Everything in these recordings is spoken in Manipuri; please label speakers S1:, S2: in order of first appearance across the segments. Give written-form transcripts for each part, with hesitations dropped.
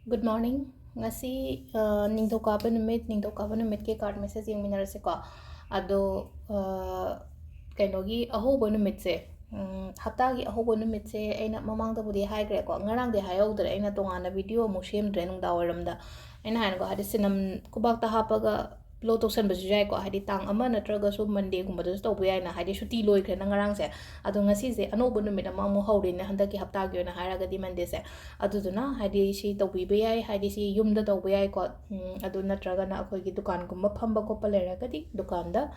S1: Good morning. Ngasi ningthokaba numit ke card message yengminarase ko. Ado kainogi ahobo numit se. Haptagi ahobo numit se aina mamangda budi haigre ko. Ngarang de hayogdre aina tongana video mo shemdre nung dawaramda. Aina hain ko hadi sinam kubakta hapaga lo toksan basu jai ko hadi tang ama natraga su Monday gumbada su tawbu yaina hadi shuti loikre na ngarang se. Ado ngasi se anobo numit ama mo hawrin na handaki haptagi na haraga di Monday se. Aduduna hadi si tawbiba yai hadi si yumda tawba yai ko adu natragana akoigi dukan gumba phamba ko paleragadi dukanda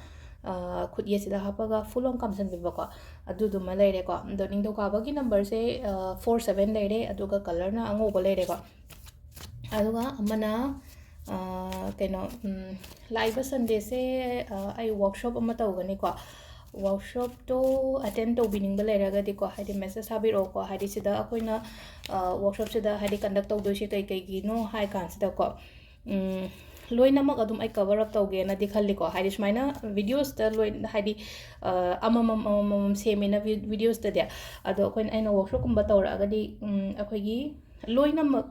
S1: khut yesida hapaga fulong kamsan biba ko aduduma leire ko do ningdo kabagi number se 47 leire aduga color na angoba leire ko aduga amana keno live Sunday se ai workshop ama tawgani ko workshop to attend to bining baleraga di ko hadi message habiro ko hadi sida akoina workshop sida hadi conduct to do shi kai kai gi no hai kan sida ko loina mak adum ai cover up tawge na dikhalli ko hadi smaina videos ta loin hadi amam semina videos ta dia ado akoin aina workshop kumba tawra ga di akoi gi loina mak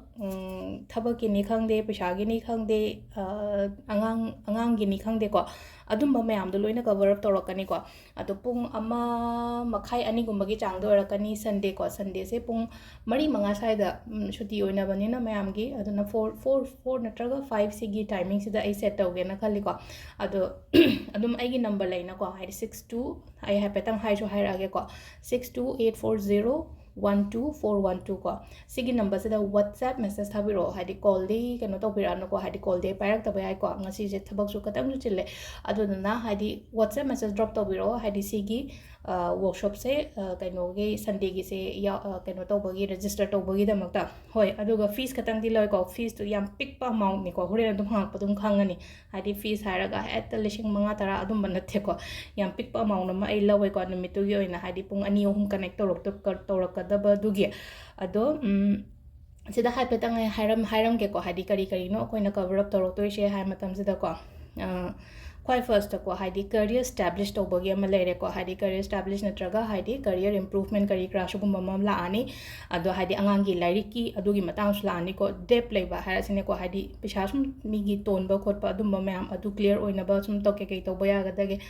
S1: thabaki ni khangde pesha gi ni khangde angang gi ni khangde ko adumba mayam do loina cover up tawrakani ko ado pung ama makhai ani gumbagi chang do rakani Sunday ko Sunday se pung mari manga saida shuti oina banina mayam gi aduna 4 natraga 5 sigi timing sida ai set tawge na khali ko ado adum ai gi number laina ko hai 62 ai ha petang hai jo hai rage ko 62840 12412 ko sigi number sida WhatsApp message thabiro hadi call di kano to pirano ko hadi call de parak tabai ai ko ngasi je thabak su katang ju chille aduna hadi WhatsApp message drop tawbiro hadi sigi workshop se kaino ge Sunday gi se ya kaino tawbagi register tawbagi damakta hoi aduga fees katang di loy ko fees to yam pick pa amount ni ko hore adum hang padum khangani hadi fees haraga at lishing manga tara adum banathe ko yam pick pa amount ma ai lawai ko nimitu gi oina hadi pung ani ohum connect torok kadaba dugi ado sida hai petang hairam ke ko hadi kari no koina cover up torok to she hai matam sida ko quite first ko hadi career establish to bogi ama lere ko hadi career establish natraga hadi career improvement kari crash gumba mam la ani ado hadi angangi lairiki adugi matang su la ani ko dep leiba harasine ko hadi pisha sum migi ton ba khot pa adum mayam adu clear oina ba sum to ke to boya ga dage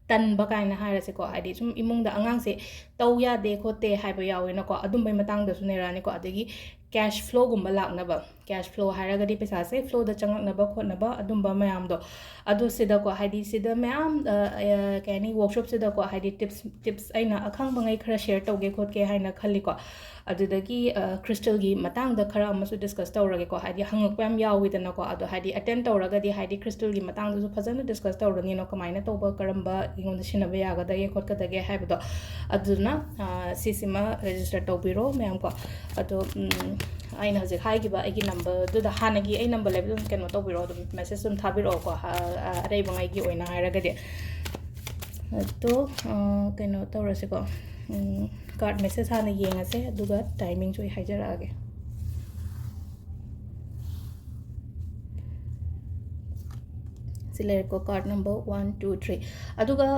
S1: tan ba kaina harase ko hadi sum imung da angang se taw ya de khote hai ba yawe na ko adum bai matang da su ne rani ko adagi cash flow gumba lakna ba cash flow haragadi pesa se flow da changak ba khot na ba adum ba mayam do adu sida ko hadi sida mayam kani workshop sida ko hadi tips aina akhang bangai khara share tawge khot ke haina khali ko adudagi crystal gi matang da khara amasu discuss tawrage ko hadi hangak pam yawi dana ko adu hadi attend tawraga di hadi crystal gi matang du phajana discuss tawrani no kamaina tawba karamba ingon sinaba yaga da ge khot ka da ge haibdo aduna sisima register tawbiro mayam ko adu aina hojik haigiba aigi number du da hanagi ai number level keno tawbiro dum message dum thabiro ko arei bangai gi oina hairaga de to keno tawrase ko card message hana yengase aduga timing joi haijarage silere ko card number 1 2 3 aduga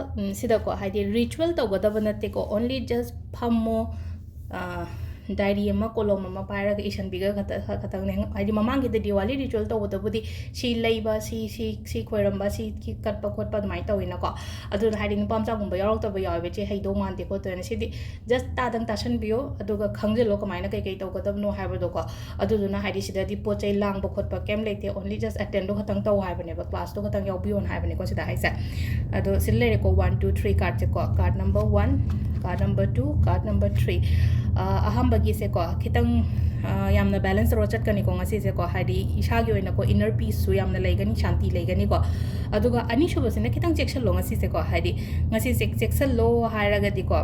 S1: sida ko haidi ritual tawgadaba natte ko only just phammo diary ama kolom ama pairaga isan biga khatang ne haidi mamangi de diwali ritual tawbudabudi si leiba si khoiramba si ki katpa khotpa mai tawina ko adu haidi nupam cha gumba yarok taba yawe che heido mante ko to ne sidi just tadang tasan biyo aduga khangjelo kamaina kai tawgadab no haibodo ko adu duna haidi sida di pochai langba khotpa kem leite only just attend do khatang taw haibane ba class to khatang yaubion haibane ko sida haisa adu silere ko 1 2 3 card che ko card number 1 card number 2 card number 3 ahambagi se ko khitang yamna balance ro chat kani ko ngasi se ko hadi isha gi oina ko inner peace su yamna leigani shanti leigani ko aduga ani shubo se ne khitang section lo ngasi se ko hadi ngasi section lo hairaga di ko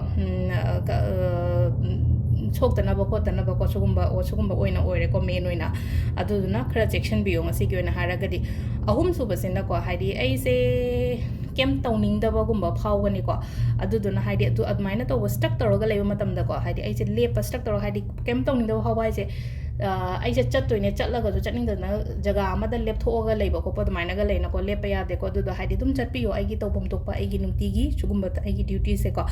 S1: chokdana ba khotana ba ko sugumba oina oire ko main oina aduduna khara section bi ngasi gi oina hairaga di ahum suba se na ko hadi ai se kem tawning da ba gumba phawgani ko aduduna haidi admaina to stuck toroga leba matam da ko haidi ai se lepa stuck toro haidi kem tawning da hawai se ꯑꯩꯁꯦ ꯆꯠꯇꯣꯏꯅꯦ ꯆꯠꯂꯒꯁꯨ ꯆꯠꯅꯤꯡꯗꯅ ꯖꯒꯥ ꯑꯃꯗ ꯂꯦꯞꯊꯣꯛꯑꯒ ꯂꯩꯕ ꯈꯣꯠꯄ ꯑꯗꯨꯃꯥꯏꯅꯒ ꯂꯩꯅꯀꯣ ꯂꯦꯞꯄ ꯌꯥꯗꯦꯀꯣ ꯑꯗꯨꯗꯣ ꯍꯥꯏꯗꯤ ꯑꯗꯨꯝ ꯆꯠꯄꯤꯌꯣ ꯑꯩꯒꯤ ꯇꯧꯐꯝ ꯊꯣꯛꯄ ꯑꯩꯒꯤ ꯅꯨꯡꯇꯤꯒꯤ ꯁꯤꯒꯨꯝꯕ ꯑꯩꯒꯤ ꯗ꯭ꯌꯨꯇꯤꯁꯦꯀꯣ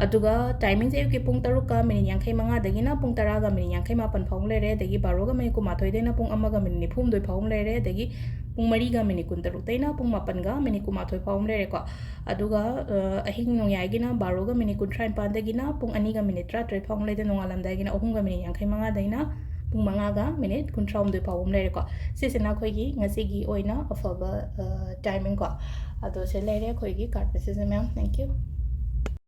S1: ꯑꯗꯨꯒ ꯇꯥꯏꯃꯤꯡꯁꯦ ꯑꯌꯨꯛꯀꯤ ꯄꯨꯡ 6ꯒ ꯃꯤꯅꯤꯠ 55ꯗꯒꯤꯅ ꯄꯨꯡ 10ꯒ ꯃꯤꯅꯤꯠ 58 ꯐꯥꯎ ꯂꯩꯔꯦ ꯑꯗꯒꯤ 12ꯒ ꯃꯤꯅꯤꯠ 12ꯗꯩꯅ ꯄꯨꯡ 1ꯒ ꯃꯤꯅꯤꯠ 49 ꯐꯥꯎ ꯂꯩꯔꯦ ꯑꯗꯒꯤ ꯄꯨꯡ 4ꯒ ꯃꯤꯅꯤꯠ 16ꯗꯩꯅ ꯄꯨꯡ 8ꯒ ꯃꯤꯅꯤꯠ 12 ꯐꯥꯎ ꯂꯩꯔꯦꯀꯣ ꯑꯗꯨꯒ ꯑꯍꯤꯡ ꯅꯣꯡꯌꯥꯏꯒꯤꯅ 12ꯒ ꯃꯤꯅꯤꯠ 39ꯗꯒꯤꯅ ꯄꯨꯡ 2ꯒ ꯃꯤꯅꯤꯠ 13 ꯐꯥꯎ ꯂꯩꯗ ꯅꯣꯡꯉꯥꯜꯂꯝꯗꯥꯏꯒꯤꯅ 3ꯒ ꯃꯤꯅꯤꯠ 55ꯗꯩꯅ ꯄꯨꯡ 5ꯒ ꯃꯤꯅꯤꯠ 39 ꯐꯥꯎꯕ ꯂꯩꯔꯦꯀꯣ ꯁꯤꯁꯤꯅ ꯑꯩꯈꯣꯏꯒꯤ ꯉꯁꯤꯒꯤ ꯑꯣꯏꯅ ꯑꯐꯕ ꯇꯥꯏꯃꯤꯡ ꯀꯣ ꯑꯗꯣ ꯁꯤ ꯂꯩꯔꯦ ꯑꯩꯈꯣꯏꯒꯤ ꯀꯥꯔꯠ ꯃꯦꯁꯦꯖ ꯃꯌꯥꯝ ꯊꯦꯡꯛ ꯌꯨ